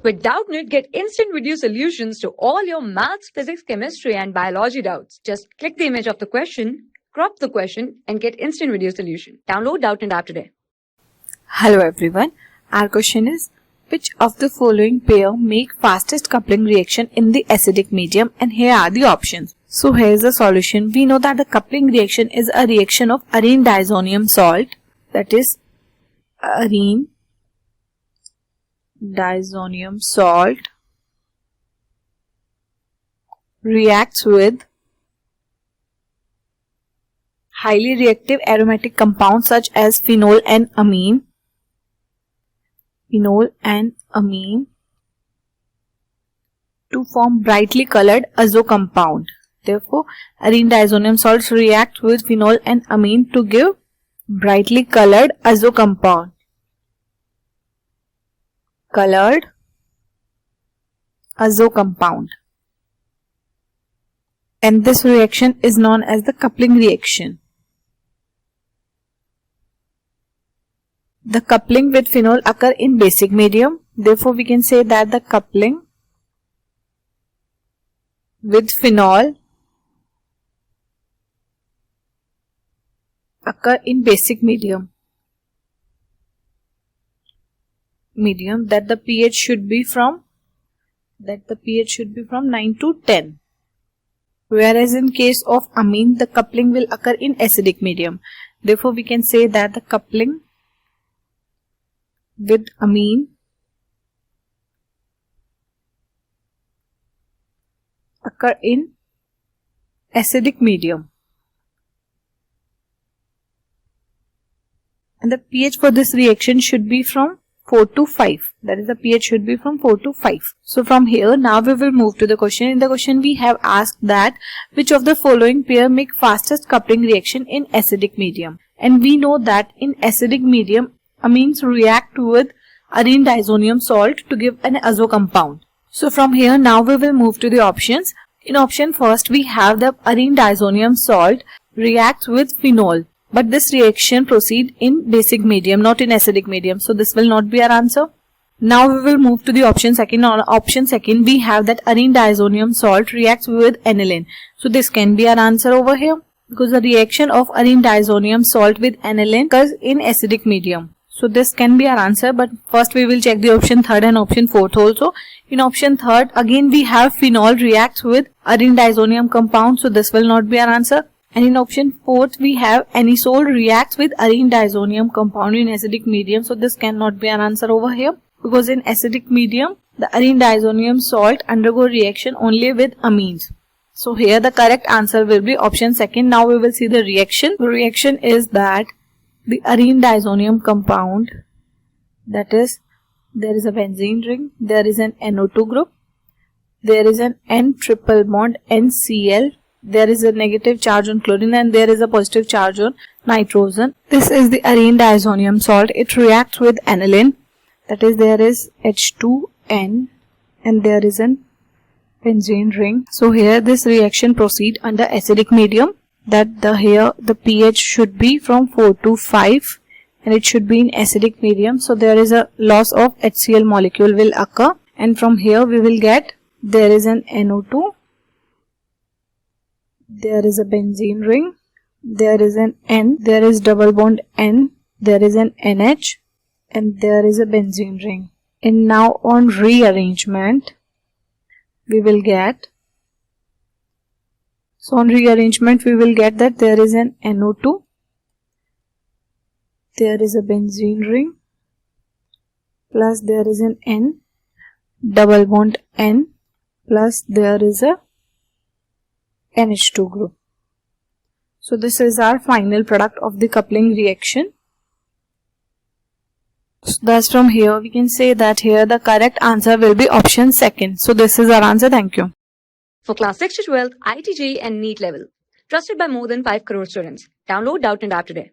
With Doubtnut, get instant video solutions to all your maths, physics, chemistry, and biology doubts. Just click the image of the question, crop the question, and get instant video solution. Download Doubtnut app today. Hello everyone. Our question is, which of the following pair make fastest coupling reaction in the acidic medium? And here are the options. So here is the solution. We know that the coupling reaction is a reaction of arene diazonium salt, that is arene diazonium salt reacts with highly reactive aromatic compounds such as phenol and amine to form brightly colored azo compound. Therefore, arene diazonium salts react with phenol and amine to give brightly colored azo compound. Colored azo compound. And this reaction is known as the coupling reaction. The coupling with phenol occur in basic medium. Therefore, we can say that the coupling with phenol occur in basic medium that the pH should be from 9 to 10. Whereas in case of amine, the coupling will occur in acidic medium. Therefore, we can say that the coupling with amine occur in acidic medium. And the pH for this reaction should be from 4 to 5. That is, the pH should be from 4 to 5. So from here, now we will move to the question. In the question, we have asked that which of the following pair make fastest coupling reaction in acidic medium. And we know that in acidic medium, amines react with arene diazonium salt to give an azo compound. So from here, now we will move to the options. In option first, we have the arene diazonium salt reacts with phenol. But this reaction proceeds in basic medium, not in acidic medium. So this will not be our answer. Now we will move to the option second. On option second, we have that arene diazonium salt reacts with aniline. So this can be our answer over here, because the reaction of arene diazonium salt with aniline occurs in acidic medium. So this can be our answer, but first we will check the option third and option fourth also. In option third, again we have phenol reacts with arene diazonium compound. So this will not be our answer. And in option fourth, we have anisole reacts with arene diazonium compound in acidic medium. So this cannot be an answer over here, because in acidic medium, the arene diazonium salt undergo reaction only with amines. So here the correct answer will be option second. Now we will see the reaction. The reaction is that the arene diazonium compound, that is, there is a benzene ring, there is an NO2 group, there is an N triple bond NCl, there is a negative charge on chlorine, and there is a positive charge on nitrogen. This is the arene diazonium salt. It reacts with aniline, that is, there is H2N and there is an benzene ring. So here this reaction proceeds under acidic medium, that here the pH should be from 4 to 5 and it should be in acidic medium. So there is a loss of HCl molecule will occur, and from here we will get there is an NO2, there is a benzene ring, there is an N, there is double bond N, there is an NH, and there is a benzene ring. And now on rearrangement, we will get, so on rearrangement we will get that there is an NO2, there is a benzene ring, plus there is an N, double bond N, plus there is a NH2 group. So this is our final product of the coupling reaction. So thus from here we can say that here the correct answer will be option second. So this is our answer. Thank you. For class 6 to 12, IIT JEE and NEET level. Trusted by more than 5 crore students. Download Doubtnut app today.